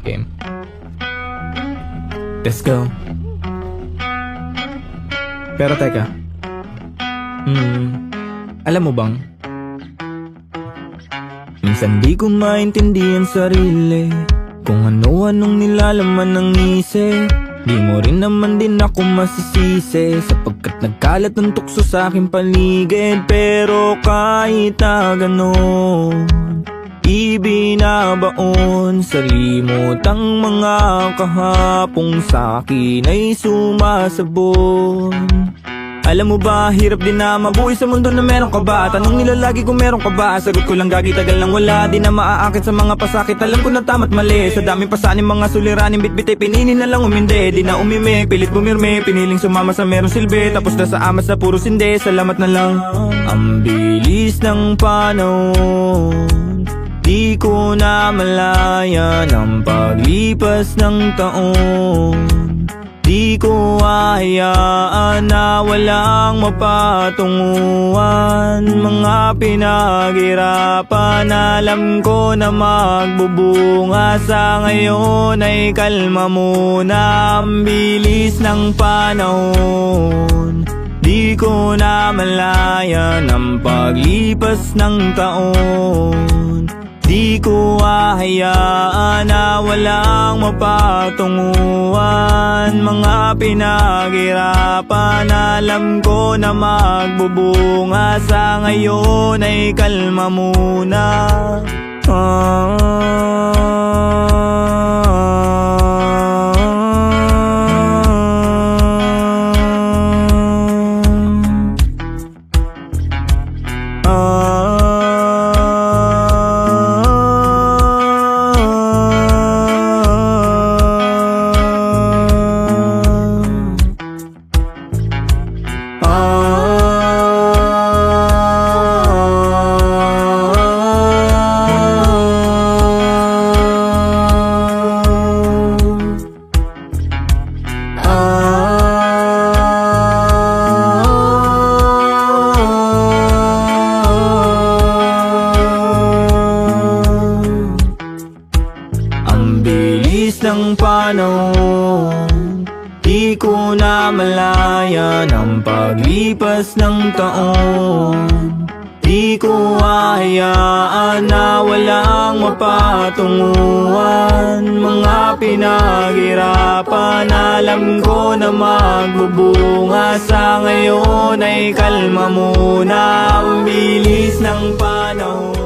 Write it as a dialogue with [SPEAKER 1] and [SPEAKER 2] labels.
[SPEAKER 1] Game. Let's go. Pero teka, alam mo bang minsan di ko maintindihan sarili, kung ano-anong nilalaman ng isip. Di mo rin naman din ako masisisi, sapagkat nagkalat ng tukso sa aking paligid. Pero kahit na ganon, ibinabaon sa limot ang mga kahapong sa'kin ay sumasabon. Alam mo ba, hirap din na mabuhay sa mundo na meron ka ba? Tanong nila lagi kung meron ka ba? Sagot ko lang gagi, tagal lang wala. Di na maaakit sa mga pasakit, alam ko na tama't mali. Sa daming pasanin, mga suliranin, bitbit ay pinili na lang umindi. Di na umimik, pilit bumirme, piniling sumama sa merong silbi. Tapos na sa amas na puro sindi, salamat na lang. Ang bilis ng panahon, di ko na malayan ang paglipas ng taon. Di ko hahayaan na walang mapatunguhan. Mga pinaghirapan, alam ko na magbubunga. Sa ngayon ay kalma muna. Ang bilis ng panahon, di ko na malayan ang paglipas ng taon. Di ko hahayaan na walang mapatunguhan. Mga pinaghirapan, alam ko na magbubunga. Sa ngayon ay kalma muna. Ng panahon, di ko na malayan ang paglipas ng taon. Di ko hahayaan na walang mapatunguhan. Mga pinaghirapan, alam ko na magbubunga. Sa ngayon ay kalma muna. Ang bilis ng panahon.